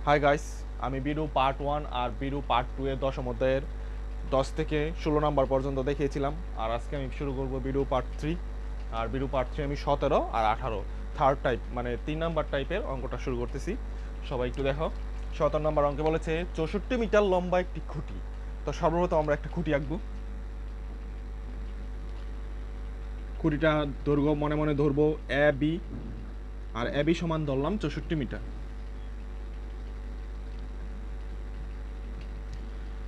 Hi guys, আমি বিডু part 1 আর বিডু part 2 এর দশম অধ্যায়ের 10 থেকে 16 নাম্বার পর্যন্ত দেখিয়েছিলাম। আর আজকে আমি শুরু করব বিডু পার্ট 3। আর বিডু পার্ট 3 আমি 17 আর 18 থার্ড টাইপ মানে 3 নাম্বার টাইপের অঙ্কটা শুরু করতেছি। সবাই একটু দেখো। 17 নাম্বার অঙ্কে বলেছে 64 মিটার লম্বা একটি খুঁটি। তো সর্বপ্রথম আমরা একটা খুঁটি আঁকবো। খুঁটিটা দৈর্ঘ্য মনে মনে ধরবো A B, R A B সমান ধরলাম 64 মিটার।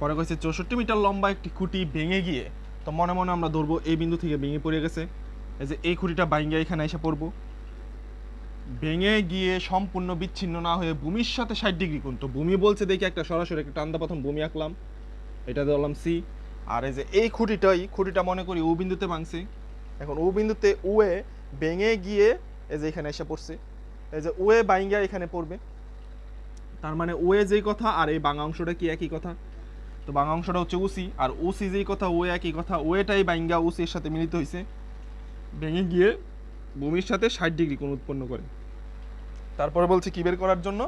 পরে কইছে 64 মিটার লম্বা একটি খুঁটি ভেঙে গিয়ে, তো মনে মনে আমরা ধরবো এই বিন্দু থেকে ভেঙে পড়ে গেছে। এই যে এই খুঁটিটা ভাঙে এখানে এসে পড়বো, ভেঙে গিয়ে সম্পূর্ণ বিচ্ছিন্ন না হয়ে ভূমির সাথে 60 ডিগ্রি কোণ। তো ভূমি বলছে দেখি একটা সরাসরি একটা টান্দা প্রথম ভূমি আঁকলাম, এটা ধরলাম সি। আর এই যে এই খুঁটিটা মনে করি ও বিন্দুতে ভাঙছি। এখন ও বিন্দুতে উয়ে ভেঙে গিয়ে এই যে এখানে এসে পড়ছে, এই যে উয়ে ভাঙিয়া এখানে পড়বে। তার মানে ওয়ে যেই কথা আর এই বাংলা অংশটা কি একই কথা। তো বাংলা অংশটা হচ্ছে উসি, আর উসি যেই কথা ওয়ে একই কথা, ওয়েটাই বাইঙ্গা উসির সাথে মিলিত হয়েছে, ভেঙে গিয়ে ভূমির সাথে 60 ডিগ্রি কোণ উৎপন্ন করে। তারপরে বলছে কি বের করার জন্য,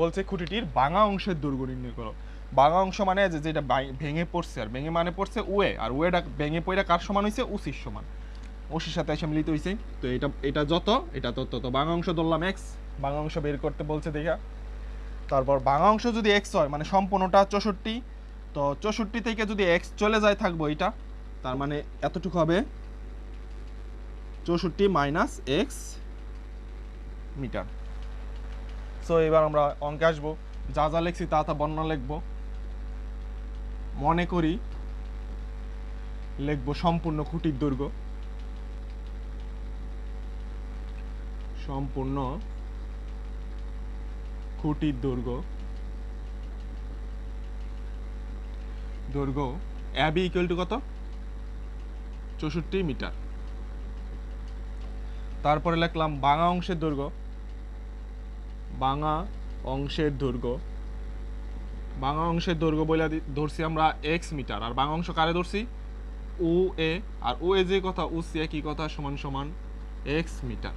বলছে খুঁটিটির বাঙা অংশের দৈর্ঘ্য নির্ণয় করো। বাঙা অংশ মানে যেটা ভেঙে পড়ছে, আর ভেঙে মানে পড়ছে ওয়ে, আর ওয়েটা ভেঙে পড়ে কার সমান হয়েছে, উসির সমান, উসির সাথে এসে মিলিত হয়েছে। তো এটা যত এটা তত, তো বাঙা অংশ ধরলাম এক্স। বাঙা অংশ বের করতে বলছে দেখা। তারপর বাঙা অংশ যদি এক্স হয় মানে সম্পূর্ণটা 64, তো 64 থেকে যদি এক্স চলে যায় থাকবো এটা, তার মানে এতটুকু হবে 64 মাইনাস এক্স মিটার। সো এবার আমরা অঙ্কে আসবো। যা যা লিখছি তা তা বর্ণনা লিখবো। মনে করি লিখবো সম্পূর্ণ খুঁটির দৈর্ঘ্য, সম্পূর্ণ খুঁটির দৈর্ঘ্য এবি ইকুয়াল টু কত, 64 মিটার। তারপরে লিখলাম বাঙা অংশের দৈর্ঘ্য, বাঙা অংশের দৈর্ঘ্য বলে ধরছি আমরা এক্স মিটার, আর বাঙা অংশ কারে ধরছি, ও এ, আর ও এ যে কথা ও সি একই কথা, সমান সমান এক্স মিটার।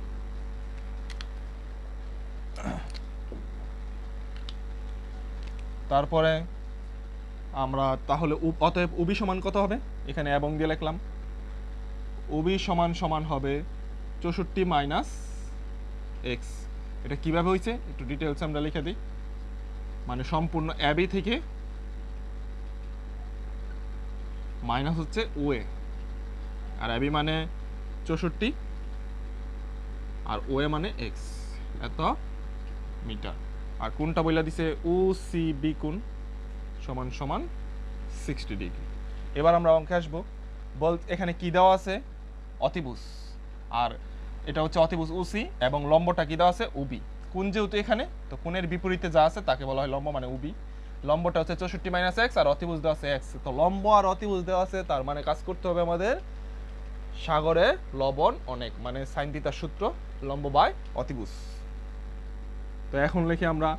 তারপরে আমরা তাহলে অতএব উবি সমান কত হবে, এখানে এবং দিয়ে লিখলাম উবি সমান সমান হবে 64 মাইনাস এক্স। এটা কিভাবে হয়েছে একটু ডিটেলস আমরা লিখে দিই। মানে সম্পূর্ণ এবি থেকে মাইনাস হচ্ছে ওয়ে, আর এবি মানে 64 আর ওয়ে মানে এক্স, এত মিটার। আর কোনটা বইলা দিছে ও সি বি কোণ সমান সমান 60 ডিগ্রি। এবার আমরা অঙ্কে আসবো। বল এখানে কি দেওয়া আছে, অতিভুজ, আর এটা হচ্ছে অতিভুজ ওসি, এবং লম্বটা কি দেওয়া আছে উবি। কোণ যেহেতু এখানে, তো কোণের বিপরীতে যা আছে তাকে বলা হয় লম্ব, মানে উবি। লম্বটা হচ্ছে 64 মাইনাস এক্স, আর অতিভুজ দেওয়া আছে এক্স। তো লম্ব আর অতিভুজ দেওয়া আছে, তার মানে কাজ করতে হবে আমাদের সাগরে লবণ অনেক, মানে সাইন থিটার সূত্র, লম্ব বাই অতিভুজ। তো এখন লিখে আমরা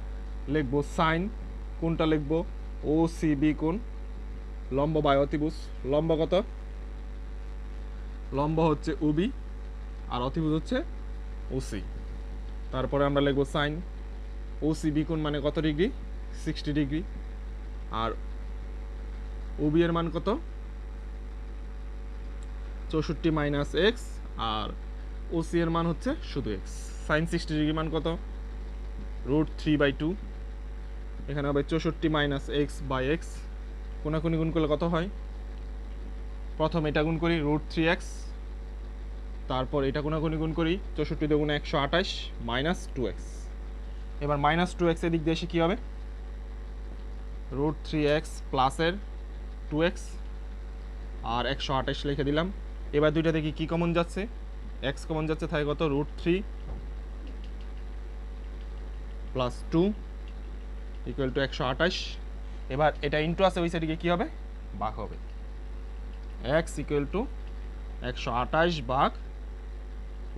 লিখবো সাইন, কোনটা লিখবো ও সি বি কোণ, লম্ব বাই অতিভুজ। লম্ব কত, লম্ব হচ্ছে উবি আর অতিভুজ হচ্ছে ওসি। তারপরে আমরা লিখবো সাইন ও সি বি কোণ মানে কত ডিগ্রি, 60 ডিগ্রি, আর ওবি এর মান কত, 64 মাইনাস এক্স, আর ওসি এর মান হচ্ছে শুধু এক্স। সাইন 60 ডিগ্রি মান কত, √3/2, এখানে হবে 64 মাইনাস এক্স বাই এক্স। কোনাকুনি গুণ করলে কত হয়, প্রথম এটা গুণ করি √3x, তারপর এটা কোনাকুনি গুণ করি 64 দিয়ে গুণে 128 মাইনাস 2x। এবার মাইনাস 2x এদিক দিয়ে এসে কী হবে, √3x প্লাসের 2x আর 128 লিখে দিলাম। এবার দুইটা দেখি কি কমন যাচ্ছে, x কমন যাচ্ছে, তাই কত √3 প্লাস 2 ইকুয়াল টু 128। এবার এটা ইন্টু আছে, ওই সাইডে কী হবে, ভাগ হবে, x ইকুয়াল টু 128 ভাগ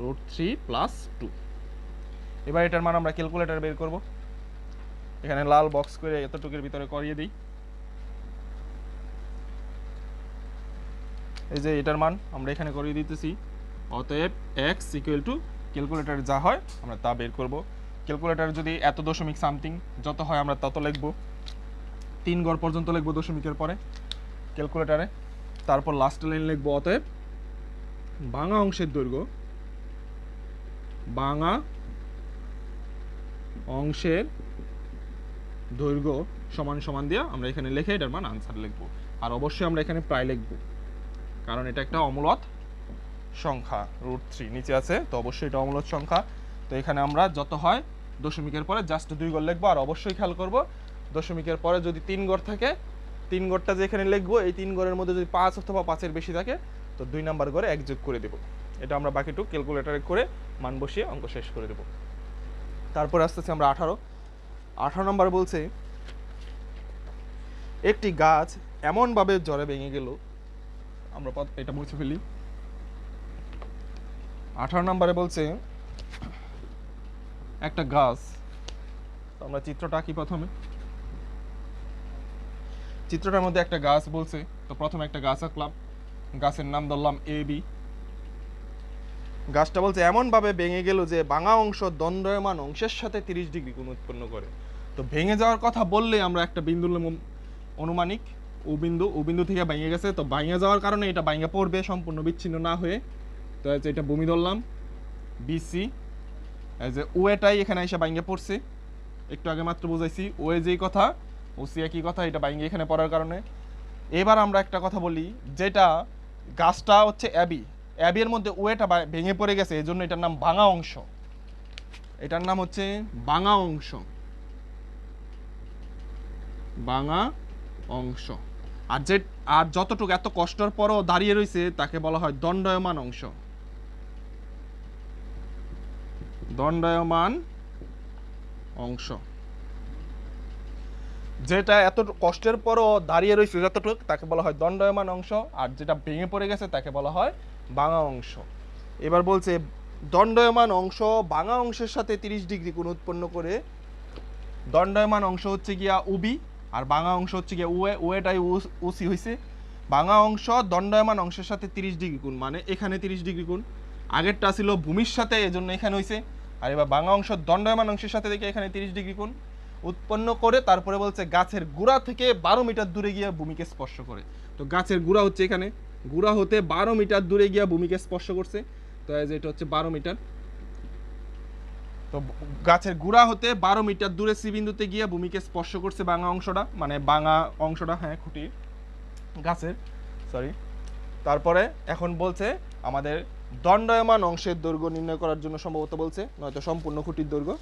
√3 প্লাস 2। এবার এটার মান আমরা ক্যালকুলেটর বের করব। এখানে লাল বক্স করে এতটুকুর ভিতরে করিয়ে দিই। এই যে এটার মান আমরা এখানে করিয়ে দিতেছি। অতএব x ইকুয়াল টু ক্যালকুলেটরে যা হয় আমরা তা বের করব। ক্যালকুলেটার যদি এত দশমিক সামথিং যত হয় আমরা তত লিখব, 3 ঘর পর্যন্ত লিখব দশমিকের পরে ক্যালকুলেটারে। তারপর লাস্ট লাইন লিখব অতএব ভাঙা অংশের দৈর্ঘ্য, ভাঙা অংশের দৈর্ঘ্য সমান সমান দিয়ে আমরা এখানে লিখে এটার মান আনসার লিখব। আর অবশ্যই আমরা এখানে প্রায় লিখব, কারণ এটা একটা অমূলত সংখ্যা, √3 নিচে আছে, তো অবশ্যই এটা অমূলত সংখ্যা। তো এখানে আমরা যত হয় দশমিকের পরে জাস্ট 2 ঘর লিখবো। আর অবশ্যই খেয়াল করব দশমিকের পরে যদি 3 ঘর থাকে, 3 ঘরটা যে এখানে লিখবো, এই 3 ঘরের মধ্যে যদি 5 অথবা 5-এর বেশি থাকে তো 2 নাম্বার ঘরে 1 যোগ করে দেব। এটা আমরা বাকিটুকু ক্যালকুলেটারে করে মান বসিয়ে অঙ্ক শেষ করে দেব। তারপরে আসতেছি আমরা 18 নম্বর বলছে একটি গাছ এমনভাবে ঝড়ে ভেঙে গেল, আমরা এটা মুছে ফেলি। 18 নম্বরে বলছে একটা গাছ, আমরা চিত্রটা আঁকি প্রথমে। চিত্রটার মধ্যে একটা গাছ বলছে, তো প্রথমে একটা গাছ আঁকলাম, গাছের নাম ধরলাম AB। গাছটা বলছে এমনভাবে ভেঙে গেল যে ভাঙা অংশ দণ্ডায়মান অংশের সাথে 30 ডিগ্রি কোণ উৎপন্ন করে। তো ভেঙে যাওয়ার কথা বললে আমরা একটা বিন্দু অনুমানিক ও বিন্দু থেকে ভেঙে গেছে, তো ভেঙে যাওয়ার কারণে এটা ভেঙে পড়বে সম্পূর্ণ বিচ্ছিন্ন না হয়ে। তো এটা ভূমি ধরলাম BC, যে ওয়েটাই এখানে এসে ভেঙে পড়ছে, একটু আগে মাত্র বুঝাইছি ওয়ে যেই কথা OC একই কথা, এটা ভেঙে এখানে পড়ার কারণে। এবার আমরা একটা কথা বলি, যেটা গাছটা হচ্ছে AB এর মধ্যে ওয়েটা ভেঙে পড়ে গেছে, এই জন্য এটার নাম ভাঙা অংশ, এটার নাম হচ্ছে ভাঙা অংশ, ভাঙা অংশ। আর যতটুকু এত কষ্টের পরও দাঁড়িয়ে রয়েছে তাকে বলা হয় দণ্ডায়মান অংশ, দণ্ডায়মান অংশ। যেটা এত কষ্টের পরও দাঁড়িয়ে রয়েছে যতটুকু তাকে বলা হয় দণ্ডায়মান অংশ, আর যেটা ভেঙে পড়ে গেছে তাকে বলা হয় ভাঙা অংশ। এবার বলছে দণ্ডায়মান অংশ ভাঙা অংশের সাথে 30 ডিগ্রি কোণ উৎপন্ন করে। দণ্ডায়মান অংশ হচ্ছে গিয়া OB আর ভাঙা অংশ হচ্ছে গিয়া ওয়েটাই OC হয়েছে। ভাঙা অংশ দণ্ডায়মান অংশের সাথে 30 ডিগ্রি কোণ, মানে এখানে 30 ডিগ্রি কোণ, আগেরটা ছিল ভূমির সাথে এজন্য এখানে হয়েছে, আর এবার ভাঙা অংশ দণ্ডায়মান অংশের সাথে দেখে এখানে 30 ডিগ্রি কোণ উৎপন্ন করে। তারপরে বলছে গাছের গোড়া থেকে 12 মিটার দূরে গিয়ে ভূমিকে স্পর্শ করে। তো গাছের গোড়া হচ্ছে এখানে, গোড়া হতে 12 মিটার দূরে গিয়ে ভূমিকে স্পর্শ করছে, তো এটা হচ্ছে 12 মিটার। তো গাছের গোড়া হতে 12 মিটার দূরে সি বিন্দুতে গিয়ে ভূমিকে স্পর্শ করছে ভাঙা অংশটা, মানে ভাঙা অংশটা, হ্যাঁ খুঁটির গাছের, সরি। তারপরে এখন বলছে আমাদের দণ্ডায়মান অংশের দৈর্ঘ্য নির্ণয় করার জন্য, সম্ভবত বলছে, নয়তো সম্পূর্ণ খুঁটির দৈর্ঘ্য।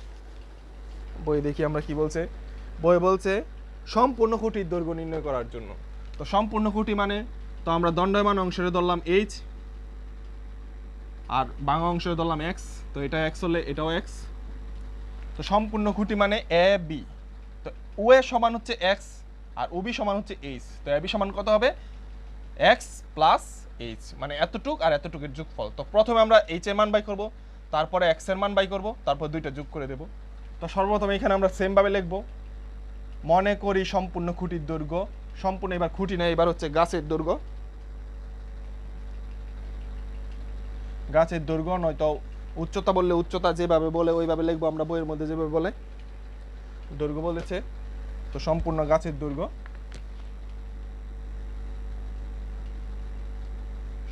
বই দেখি আমরা কি বলছে। বই বলছে সম্পূর্ণ খুঁটির দৈর্ঘ্য নির্ণয় করার জন্য। তো সম্পূর্ণ খুঁটি মানে, তো আমরা দণ্ডায়মান অংশের ধরলাম H আর ভাঙা অংশের ধরলাম X, তো এটা X হলে এটাও X। তো সম্পূর্ণ খুঁটি মানে AB, তো OA সমান হচ্ছে X আর OB সমান হচ্ছে H। তো AB সমান কত হবে? X প্লাস H, মানে এতটুক আর এতটুকের যোগফল। তো প্রথমে আমরা H এর মান বাই করব, তারপরে X এর মান বাই করব, তারপর দুইটা যোগ করে দেব। তো সর্বপ্রথম এখানে আমরা সেম ভাবে লিখব, মনে করি সম্পূর্ণ খুঁটির দৈর্ঘ্য, সম্পূর্ণ এবার খুঁটি না, এবার হচ্ছে গাছের দৈর্ঘ্য, গাছের দৈর্ঘ্য, নয়তো উচ্চতা বললে উচ্চতা, যেভাবে বলে ওইভাবে লিখবো আমরা, বইয়ের মধ্যে যেভাবে বলে দৈর্ঘ্য বলেছে। তো সম্পূর্ণ গাছের দৈর্ঘ্য,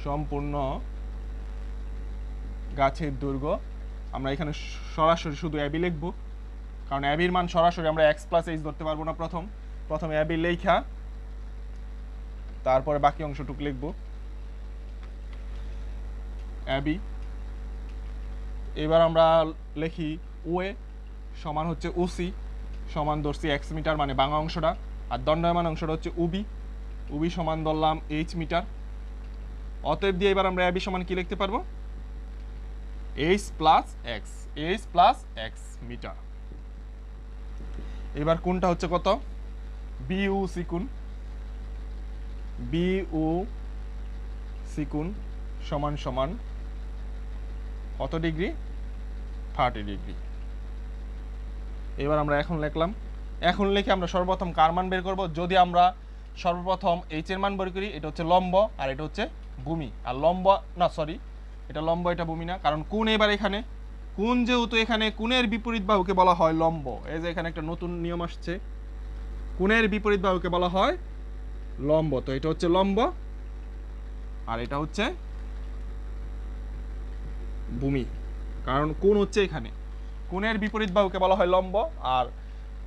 সম্পূর্ণ গাছের দৈর্ঘ্য, আমরা এখানে সরাসরি শুধু AB লিখবো, কারণ ABর মান সরাসরি আমরা X প্লাস H ধরতে পারবো না। প্রথমে AB লেখা, তারপরে বাকি অংশটুকু লিখবো AB। এবার আমরা লিখি OA সমান হচ্ছে OC সমান ধরছি X মিটার, মানে ভাঙা অংশটা, আর দণ্ডায়মান অংশটা হচ্ছে OB সমান ধরলাম H মিটার। অতএব দিয়ে এবার আমরা AB সমান কি লিখতে পারবো? H plus X metre. এবার কোণটা হচ্ছে কত? BOC কোণ, BOC কোণ সমান সমান কত ডিগ্রি? 30 ডিগ্রি। এবার আমরা এখন লিখলাম, এখন লিখে আমরা সর্বপ্রথম কার মান বের করব? যদি আমরা সর্বপ্রথম H এর মান বের করি, এটা হচ্ছে লম্ব আর এটা হচ্ছে ভূমি, আর লম্ব না, সরি, এটা লম্ব এটা ভূমি না, কারণ কোণ এবার এখানে কোণ যেহেতু এখানে কোণের বিপরীত বাহুকে বলা হয় লম্ব। এই যে এখানে একটা নতুন নিয়ম আসছে, কোণের বিপরীত বাহুকে বলা হয় লম্ব। তো এটা হচ্ছে লম্ব আর এটা হচ্ছে ভূমি, কারণ কোণ হচ্ছে এখানে। কোণের বিপরীত বাহুকে বলা হয় লম্ব, আর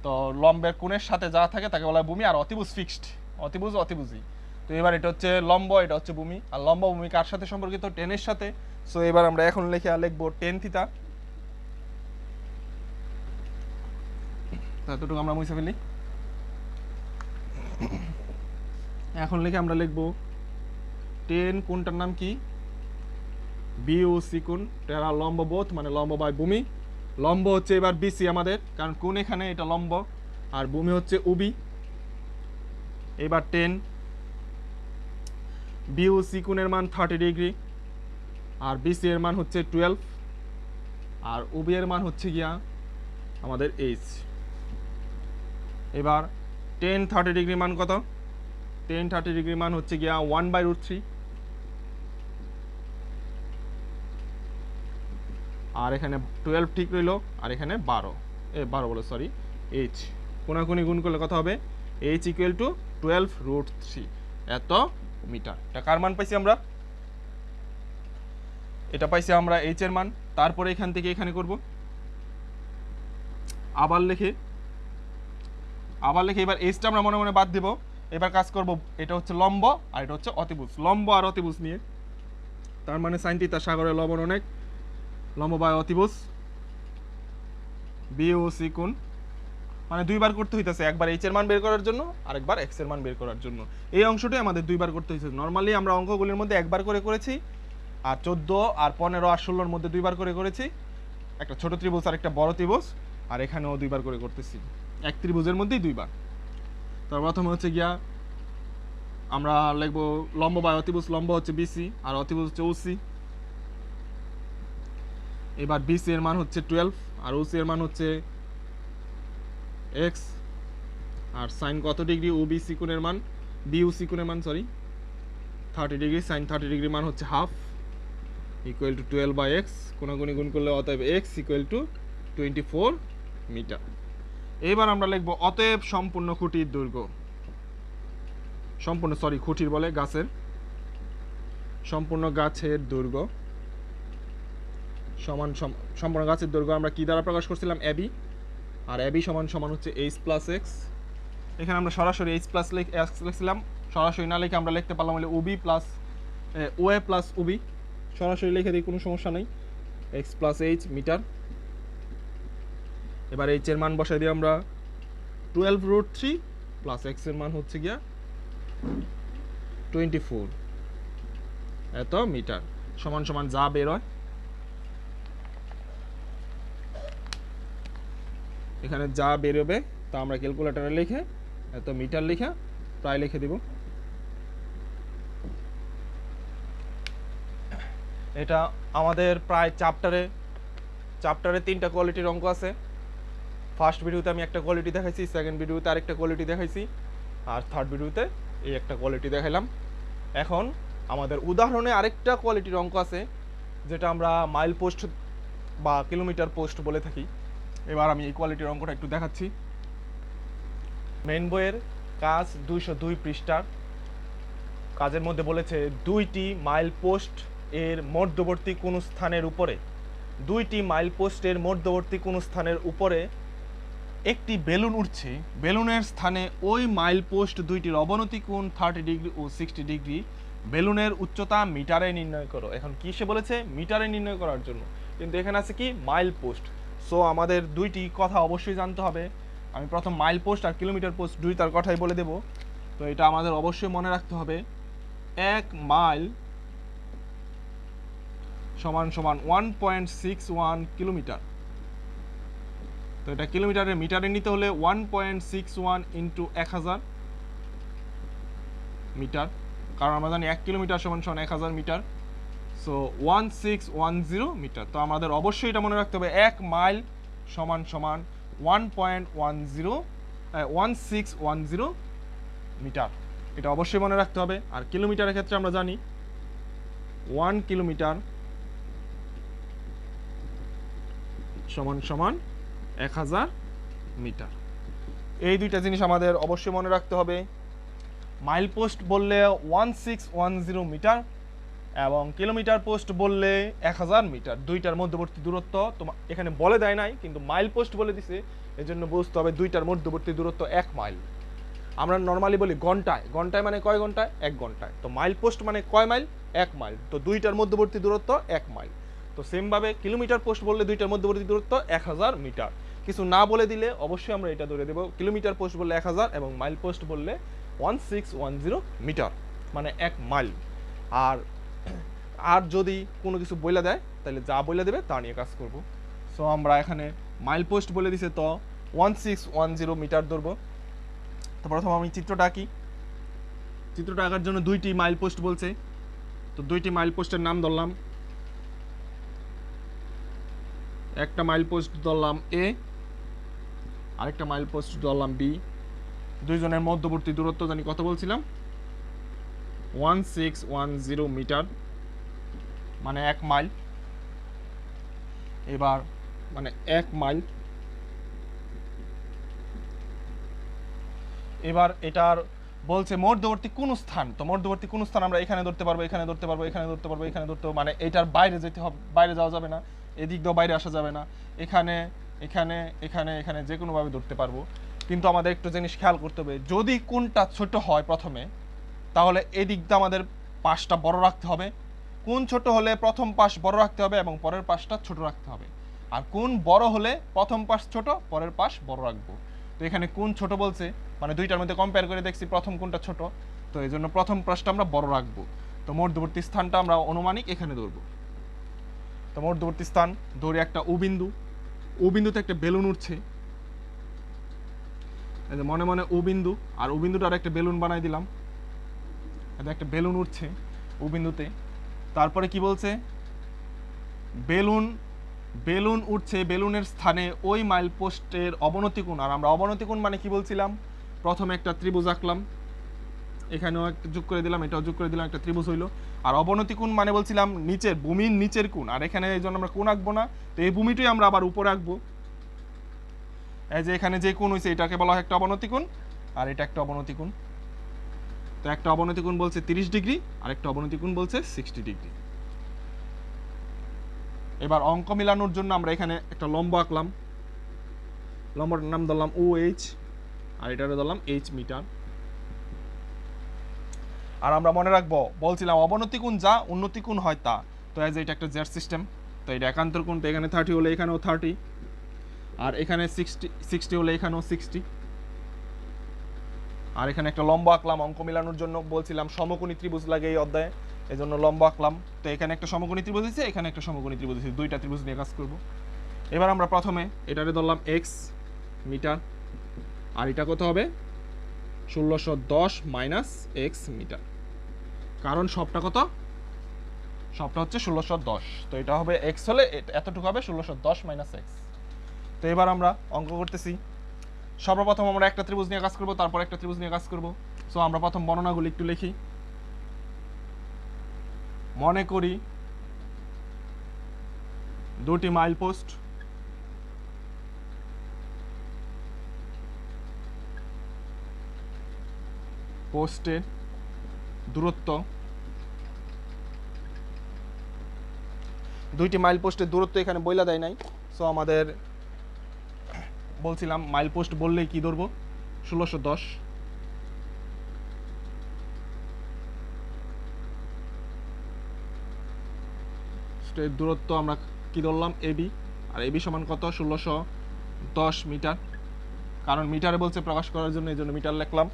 তো লম্বের কোণের সাথে যা থাকে তাকে বলা হয় ভূমি, আর অতিভুজ ফিক্সড, অতিভুজ অতিভুজই। তো এবার এটা হচ্ছে লম্ব, এটা হচ্ছে ভূমি। আর লম্ব ভূমি কার সাথে সম্পর্কিত? টেনের সাথে। সো এবার আমরা এখন লিখবো টেন থিটা। এতটুকু আমরা মুছে ফেলি। এখন লিখে আমরা লিখবো টেন কোণটার নাম কি? বিওসি কোণ। টেরা লম্ব বোথ, মানে লম্ব বাই ভূমি। লম্ব হচ্ছে এবার বিসি আমাদের, কারণ কোণ এখানে, এটা লম্ব, আর ভূমি হচ্ছে উবি। এবার টেন বিওসি কোণের মান 30 ডিগ্রি, আর বিসি এর মান হচ্ছে 12, আর উবি এর মান হচ্ছে গিয়া আমাদের এইচ। এবার টেন 30 ডিগ্রি মান কত? টেন 30 ডিগ্রি মান হচ্ছে গিয়া 1/√3, আর এখানে 12 ঠিক রইল, আর এখানে 12 বলে সরি এইচ। কোনাকুনি গুণ করলে কত হবে? এইচ ইকুয়াল টু 12√3 এত মিটার। এটা কার মান পাইছি আমরা? এটা পাইছি আমরা এইচ এর মান। তারপরে এখান থেকে এখানে করব, আবার লিখে এবার এইচটা আমরা মনে মনে বাদ দেব। এবার কাজ করব, এটা হচ্ছে লম্ব আর এটা হচ্ছে অতিভুজ। লম্ব আর অতিভুজ নিয়ে, তার মানে সাইন থিটা সাগরের লবণ অনেক, লম্ব বাই অতিভুজ বিওসি কোণ, মানে দুইবার করতে হইতেছে, একবার এইচ এর মান বের করার জন্য আর একবার এক্স এর মান বের করার জন্য। এই অংশটাই আমাদের দুইবার করতে হয়েছে। নর্মালি আমরা অঙ্কগুলির মধ্যে একবার করে করেছি, আর 14 আর 15 আর 16-র মধ্যে দুইবার করে করেছি, একটা ছোট ত্রিভুজ আর একটা বড় ত্রিভুজ, আর এখানেও দুইবার করে করতেছি, এক ত্রিভুজের মধ্যেই দুইবার। তার প্রথমে হচ্ছে গিয়া আমরা লিখবো লম্ব বাই অতিভুজ। লম্ব হচ্ছে বিসি আর অতিভুজ হচ্ছে ওসি। এবার বিসি এর মান হচ্ছে 12 আর ওসি এর মান হচ্ছে এক্স। আর সাইন কত ডিগ্রি? ওবিসি কোণের মান, বিওসি কোণের মান 30 ডিগ্রি। সাইন 30 ডিগ্রি মান হচ্ছে হাফ, ইকুয়াল টু 12/x। কোনাগুনি গুণ করলে অতএব x ইকুয়াল টু 24 মিটার। এবার আমরা লিখব অতএব সম্পূর্ণ খুঁটির দৈর্ঘ্য, খুঁটির বলে গাছের, সম্পূর্ণ গাছের দৈর্ঘ্য সমান সম্পূর্ণ গাছের দৈর্ঘ্য আমরা কি দ্বারা প্রকাশ করছিলাম? এবি। আর এবি সমান সমান হচ্ছে এইচ প্লাস এক্স। এখানে আমরা সরাসরি এইচ প্লাস এক্স লিখছিলাম, সরাসরি না লিখে আমরা লিখতে পারলাম হলে O B plus O A plus O B. সরাসরি লিখে দিই, কোনো সমস্যা নেই, এক্স প্লাস এইচ মিটার। এবার এইচ এর মান বসাই দিই আমরা 12√3 প্লাস এক্স এর মান হচ্ছে গিয়া 24 এত মিটার, সমান সমান যা বের হয়। এখানে যা বেরোবে তা আমরা ক্যালকুলেটরে লিখে এত মিটার লিখে প্রায় লিখে দিব। এটা আমাদের প্রায় চ্যাপ্টারে 3টা কোয়ালিটির অঙ্ক আছে। ফার্স্ট ভিডিওতে আমি একটা কোয়ালিটি দেখাইছি, সেকেন্ড ভিডিওতে আরেকটা কোয়ালিটি দেখাইছি, আর থার্ড ভিডিওতে এই একটা কোয়ালিটি দেখাইলাম। এখন আমাদের উদাহরণে আরেকটা কোয়ালিটির অঙ্ক আছে, যেটা আমরা মাইল পোস্ট বা কিলোমিটার পোস্ট বলে থাকি। এবার আমি এই কোয়ালিটির অঙ্কটা একটু দেখাচ্ছি। মেইন বইয়ের কাজ 202 পৃষ্ঠার কাজের মধ্যে বলেছে 2টি মাইল পোস্ট এর মধ্যবর্তী কোন স্থানের উপরে, 2টি মাইল পোস্টের মধ্যবর্তী কোন স্থানের উপরে একটি বেলুন উঠছে। বেলুনের স্থানে ওই মাইল পোস্ট দুইটির অবনতি কোণ 30 ডিগ্রি ও 60 ডিগ্রি। বেলুনের উচ্চতা মিটারে নির্ণয় করো। এখন কি সে বলেছে? মিটারে নির্ণয় করার জন্য, কিন্তু এখানে আছে কি? Mile post. সো আমাদের দুইটি কথা অবশ্যই জানতে হবে। আমি প্রথম মাইল পোস্ট আর কিলোমিটার পোস্ট দুইটার কথাই বলে দেব। তো এটা আমাদের অবশ্যই মনে রাখতে হবে, 1 মাইল সমান সমান 1.61 কিলোমিটার। তো এটা কিলোমিটারে মিটারে নিতে হলে 1.61 ইন্টু 1000 মিটার, কারণ আমরা জানি 1 কিলোমিটার সমান সমান 1000 মিটার। So 1610 metre. তো আমাদের অবশ্যই এটা মনে রাখতে হবে, 1 মাইল সমান সমান 1610 মিটার। এটা অবশ্যই মনে রাখতে হবে। আর কিলোমিটারের ক্ষেত্রে আমরা জানি 1 কিলোমিটার সমান সমান 1000 মিটার। এই দুইটা জিনিস আমাদের অবশ্যই মনে রাখতে হবে। মাইল পোস্ট বললে 1610 মিটার এবং কিলোমিটার পোস্ট বললে 1000 মিটার। দুইটার মধ্যবর্তী দূরত্ব তোমার এখানে বলে দেয় নাই, কিন্তু মাইল পোস্ট বলে দিছে, এই জন্য বুঝতে হবে দুইটার মধ্যবর্তী দূরত্ব 1 মাইল। আমরা নর্মালি বলি ঘন্টায়, ঘন্টায় মানে কয় ঘন্টায়? 1 ঘন্টায়। তো মাইল পোস্ট মানে কয় মাইল? 1 মাইল। তো দুইটার মধ্যবর্তী দূরত্ব 1 মাইল। তো সেমভাবে কিলোমিটার পোস্ট বললে দুইটার মধ্যবর্তী দূরত্ব 1000 মিটার। কিছু না বলে দিলে অবশ্যই আমরা এটা ধরে দেব, কিলোমিটার পোস্ট বললে 1000 এবং মাইল পোস্ট বললে 1610 মিটার মানে 1 মাইল। আর যদি কোনো কিছু বলে দেয় তাহলে যা বলে দেবে তা নিয়ে কাজ করব। সো আমরা এখানে মাইল পোস্ট বলে দিছে, তো 1610 মিটার ধরবো। তো প্রথম আমি চিত্রটা আঁকি। চিত্রটা আঁকার জন্য দুইটি মাইল পোস্ট বলছে, তো দুইটি মাইল পোস্টের নাম ধরলাম। একটা মাইল পোস্ট ধরলাম এ, আরেকটা মাইল পোস্ট ধরলাম বি। দুইজনের মধ্যবর্তী দূরত্ব জানি কত বলছিলাম? 1610 মিটার মানে 1 মাইল। এবার মানে 1 মাইল। এবার এটার বলছে মধ্যবর্তী কোন স্থান। তো মধ্যবর্তী কোন স্থান আমরা এখানে ধরতে পারবো, এখানে ধরতে পারবো, এখানে ধরতে পারবো, এখানে ধরতে পারবো, মানে এটার বাইরে যেতে হবে, বাইরে যাওয়া যাবে না, এদিক দিয়েও বাইরে আসা যাবে না, এখানে এখানে এখানে এখানে যে কোনোভাবে ধরতে পারবো। কিন্তু আমাদের একটু জিনিস খেয়াল করতে হবে, যদি কোনটা ছোট হয় প্রথমে, তাহলে এদিক দিয়ে আমাদের পাশটা বড় রাখতে হবে। কোন ছোট হলে প্রথম পাশ বড় রাখতে হবে এবং পরের পাশটা ছোট রাখতে হবে। আর কোন বড় হলে প্রথম পাশ ছোট, পরের পাশ বড় রাখবো। তো এখানে কোন ছোট বলছে, মানে দুইটার মধ্যে কম্পেয়ার করে দেখছি প্রথম কোনটা ছোট, তো এই জন্য প্রথম পাশটা আমরা বড় রাখবো। তো মধ্যবর্তী স্থানটা আমরা অনুমানিক এখানে ধরবো। তো মধ্যবর্তী স্থান ধরে একটা ও বিন্দু। ও বিন্দুতে একটা বেলুন উঠছে, এই যে মনে মনে ও বিন্দু, আর ও বিন্দুটার একটা বেলুন বানাই দিলাম। একটা বেলুন উঠছে ও বিন্দুতে। তারপরে কি বলছে? বেলুন বেলুন উঠছে, বেলুনের স্থানে ওই মাইল পোস্টের অবনতি কোণ। আর আমরা অবনতি কোণ মানে কি বলছিলাম? প্রথমে একটা ত্রিভুজ আঁকলাম, এখানেও একটা যোগ করে দিলাম, এটাও যোগ করে দিলাম, একটা ত্রিভুজ হইলো। আর অবনতি কোণ মানে বলছিলাম নিচের ভূমির নিচের কোণ। আর এখানে এই জন্য আমরা কোণ আঁকবো না, তো এই ভূমিটাই আমরা আবার উপরে আঁকবো। এই যে এখানে যে কোণ হয়েছে এটাকে বলা হয় একটা অবনতি কোণ, আর এটা একটা অবনতি কোণ। তো একটা অবনতি কোণ বলছে 30 ডিগ্রি, আর একটা অবনতি কোণ বলছে 60 ডিগ্রি। এবার অঙ্ক মিলানোর জন্য আমরা এখানে একটা লম্ব আঁকলাম। লম্বর নাম ধরলাম OH, আর এটারে ধরলাম H মিটার। আর আমরা মনে রাখবো, বলছিলাম অবনতি কোণ যা, উন্নতি কোণ হয় তা। তো এই যে এটা একটা জেড সিস্টেম, তো এটা একান্তর কোণ, তো এখানে 30 হলে এখানেও 30, আর এখানে 60 হলে এখানেও 60। আর এখানে একটা লম্ব আঁকলাম অঙ্ক মিলানোর জন্য, বলছিলাম সমকোণী ত্রিভুজ লাগে এই অধ্যায়ে, এই জন্য লম্ব আঁকলাম। তো এখানে একটা সমকোণী ত্রিভুজ আছে, এখানে একটা সমকোণী ত্রিভুজ আছে, দুইটা ত্রিভুজ নিয়ে কাজ করব। এবার আমরা প্রথমে এটারে ধরলাম x মিটার, আর এটা কত হবে? 1610 মাইনাস x মিটার, কারণ সবটা কত? সবটা হচ্ছে 1610। তো এটা হবে x হলে এতটুকু হবে 1610 মাইনাস x। তো এবার আমরা অঙ্ক করতেছি। সর্বপ্রথম আমরা একটা ত্রিভুজ নিয়ে কাজ করব, তারপর একটা ত্রিভুজ নিয়ে কাজ করব। সো আমরা প্রথম বর্ণনাগুলো একটু লিখি। মনে করি দুটি মাইল পোস্ট, পোস্টের দূরত্ব, দুইটি মাইল পোস্টের দূরত্ব এখানে বইলা দেয় নাই। সো আমাদের বলছিলাম মাইল পোস্ট বললেই কি ধরবো? 1610। দূরত্ব আমরা কি ধরলাম? এবি, আর এবি সমান কত? 1610 মিটার, কারণ মিটারে বলছে প্রকাশ করার জন্য, এই জন্য মিটার লিখলাম।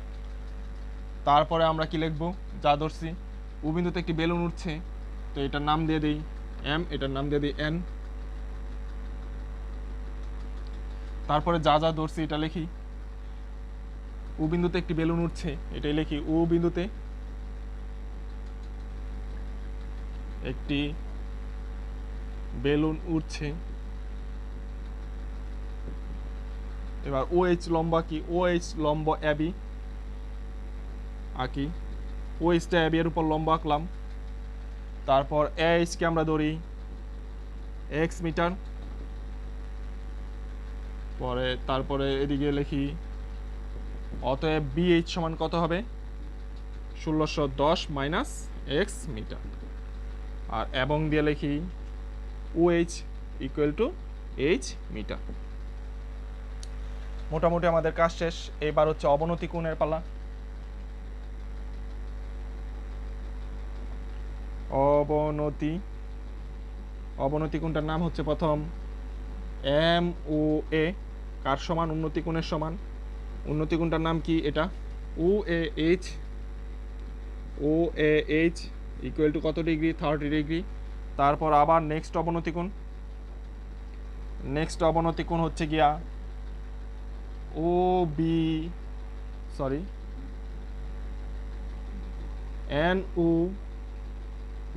তারপরে আমরা কি লিখবো? যা ধরছি, ও বিন্দুতে একটি বেলুন উঠছে, তো এটার নাম দিয়ে দিই এম, এটার নাম দিয়ে দিই এন। তারপরে যা যা ধরছি এটা লিখি। ও বিন্দুতে একটি বেলুন উঠছে, এটাই লিখি। ও বিন্দুতে একটি বেলুন উঠছে। এবার OH লম্বা কি? OH লম্ব এবি আঁকি। OH-টা এবি এর উপর লম্ব আঁকলাম। তারপর AH কে আমরা ধরি x মিটার, তারপরে এদিকে লিখি অতএব বিএইচ সমান কত হবে 1610 মাইনাস এক্স মিটার। আর এবং দিয়ে লিখি O H equal to H metre. মোটামুটি আমাদের কাজ শেষ। এবার হচ্ছে অবনতি কোণের পালা। অবনতি কোণটার নাম হচ্ছে প্রথম এম ও এ, কার সমান উন্নতি কোণের সমান। উন্নতি কোণটার নাম কি এটা ও এ এইচ ইকুয়াল টু কত ডিগ্রি 30 ডিগ্রি। তারপর আবার নেক্সট অবনতি কোণ হচ্ছে গিয়া এন ও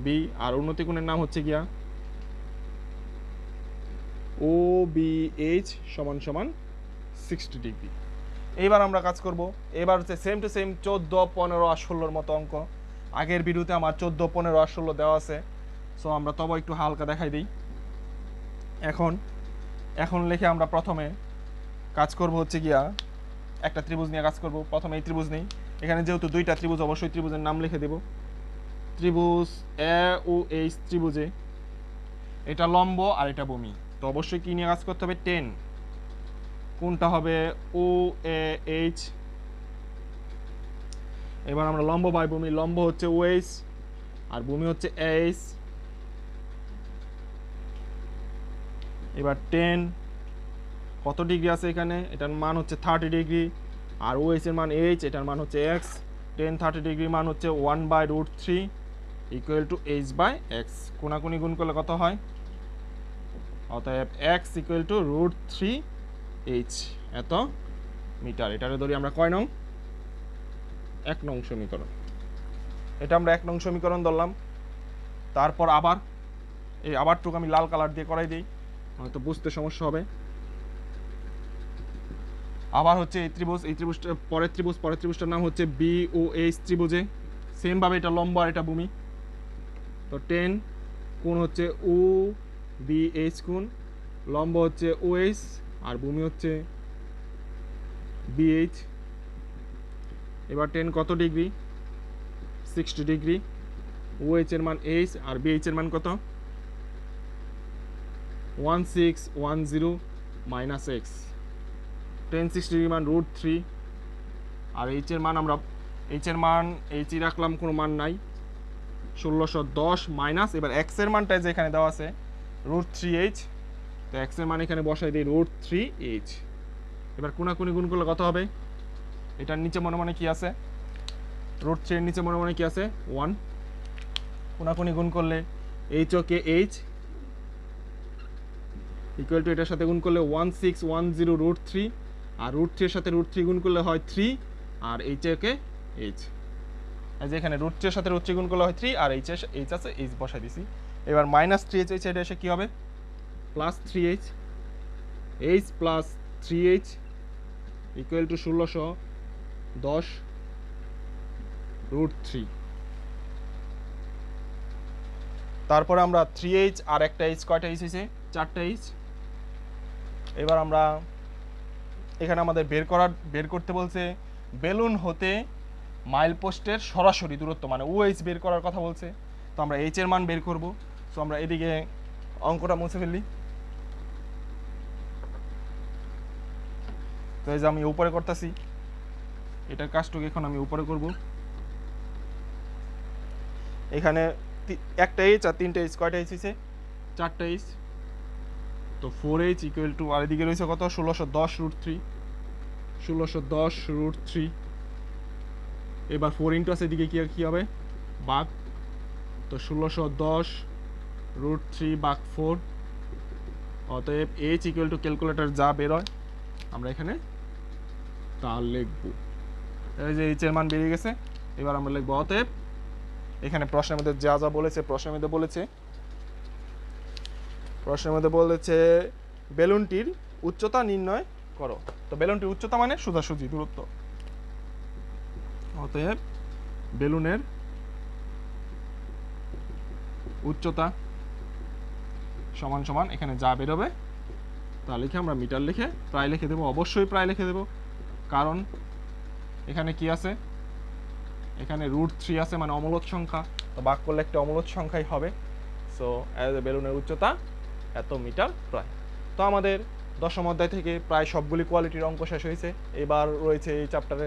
বি, আর উন্নতি কোণের নাম হচ্ছে গিয়া ও বি এইচ সমান সমান 60 ডিগ্রি। এইবার আমরা কাজ করব। এবার হচ্ছে সেম টু সেম 14, 15 আর 16-র মতো অঙ্ক। আগের ভিডিওতে আমার 14, 15 আর 16 দেওয়া আছে, সো আমরা তবে একটু হালকা দেখাই দিই। এখন লিখে আমরা প্রথমে কাজ করব হচ্ছে গিয়া একটা ত্রিভুজ নিয়ে কাজ করব। প্রথমে এই ত্রিভুজ নেই, এখানে যেহেতু দুইটা ত্রিভুজ অবশ্যই ত্রিভুজের নাম লিখে দেব। ত্রিভুজ এ ও এইচ ত্রিভুজে এটা লম্ব আর এটা ভূমি, তো অবশ্যই কি নিয়ে কাজ করতে হবে 10। কোনটা হবে ও এ এইচ। এবার আমরা লম্ব বাই ভূমি, লম্ব হচ্ছে ও এইচ আর ভূমি হচ্ছে এইচ। এবার 10 কত ডিগ্রি আছে এখানে, এটার মান হচ্ছে 30 ডিগ্রি, আর ও এইচ এর মান এইচ, এটার মান হচ্ছে এক্স। 10 30 ডিগ্রি মান হচ্ছে 1/√3 equal to H by X. কোনাকুনি গুণ করলে কত হয়, অতএব এক্স ইকুয়াল টু √3 এইচ এত মিটার। এটারে ধরি আমরা কয় নং, 1 নং সমীকরণ। এটা আমরা 1 নং সমীকরণ ধরলাম। তারপর আবারটুকু আমি লাল কালার দিয়ে করাই দিই, হয়তো বুঝতে সমস্যা হবে। আবার হচ্ছে এই ত্রিভুজটা পরের ত্রিভুজটার নাম হচ্ছে বি ও এইচ ত্রিভুজে সেমভাবে এটা লম্ব আর এটা ভূমি। তো 10 কোণ হচ্ছে ও বি এইচ কোণ, লম্ব হচ্ছে ও এইচ আর ভূমি হচ্ছে বি এইচ। এবার 10 কত ডিগ্রি 60 ডিগ্রি। ও এইচ এর মান এইচ আর বি এইচ এর মান কত 1610 মাইনাস এক্স। 10 60 ডিগ্রি মান √3 আর এইচ এর মান এইচই রাখলাম, কোনো মান নাই 1610 মাইনাস। এবার এক্স এর মানটা যে এখানে দেওয়া আছে √3h, তো এক্স এর মান এখানে বসাই দিই √3h। এবার কোনাকুনি গুণ করলে কত হবে, এটার নিচে মনে কি আছে √3 এর নিচে মনে কি আছে 1। কোনাকুনি গুণ করলে H okay H equal to এটার সাথে গুণ করলে 1610 √3, আর √3 এর সাথে √3 গুণ করলে হয় 3, আর এইচ ওকে এইচ। এই যে এখানে √3 এর সাথে √3 গুণ করলে হয় 3, আর এইচ আছে এইচ বসাই দিছি। এবার -3h এই সাইডে এসে কি হবে +3h, h plus 3h equal to 1610 √3। তারপরে আমরা 3h আর একটা h, কয়টা h হয়েছে 4টা h। এবার আমরা এখানে আমাদের বের করতে বলছে বেলুন হতে মাইল পোস্টের সরাসরি দূরত্ব, মানে OH বের করার কথা বলছে। তো আমরা h এর মান বের করব। সো আমরা এদিকে অঙ্কটা মুছে ফেললি। তো এই যে আমি উপরে করতেছি, এটার কাজটুকু এখন আমি উপরে করব। এখানে একটা h আর 3টা h, কয়টা h হয়েছে 4টা h। তো 4h ইকুয়াল টু, আর এদিকে রয়েছে কত 1610 √3, 1610 √3। এবার 4 ইন্টু আছে এদিকে কি হবে ভাগ, তো 1610 √3 ভাগ 4। অতএব h ইকুয়াল টু ক্যালকুলেটর যা বের হয় আমরা এখানে তা লিখব। এই যে h এর মান বেরিয়ে গেছে। এবার আমরা লিখব অতএব এখানে প্রশ্নের মধ্যে যা বলেছে, প্রশ্নের মধ্যে বলেছে বেলুনটির উচ্চতা নির্ণয় করো। তো বেলুনটির উচ্চতা মানে সোজাসুজি দূরত্ব। অতএব বেলুনের উচ্চতা সমান এখানে যা বেরোবে তাহলে কি আমরা মিটার লিখে প্রায় লিখে দেবো, অবশ্যই প্রায় লিখে দেবো। কারণ এখানে কি আছে, এখানে √3 আছে, মানে অমূলদ সংখ্যা, তো ভাগ করলে একটা অমূলদ সংখ্যাই হবে। সো অ্যাজ এ বেলুনের উচ্চতা এত মিটার প্রায়। তো আমাদের দশম অধ্যায় থেকে প্রায় সবগুলি কোয়ালিটির অঙ্ক শেষ হয়েছে। এবার রয়েছে এই চ্যাপ্টারে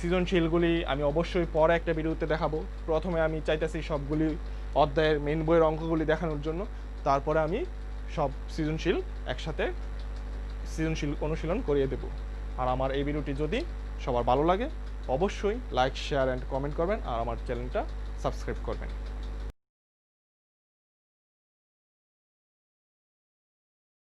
সৃজনশীলগুলি আমি অবশ্যই পরে একটা ভিডিওতে দেখাবো। প্রথমে আমি চাইতেছি সবগুলি অধ্যায়ের মেন বইয়ের অঙ্কগুলি দেখানোর জন্য, তারপরে আমি সব সৃজনশীল একসাথে সৃজনশীল অনুশীলন করিয়ে দেব। আর আমার এই ভিডিওটি যদি সবার ভালো লাগে অবশ্যই লাইক, শেয়ার অ্যান্ড কমেন্ট করবেন আর আমার চ্যানেলটা সাবস্ক্রাইব করবেন।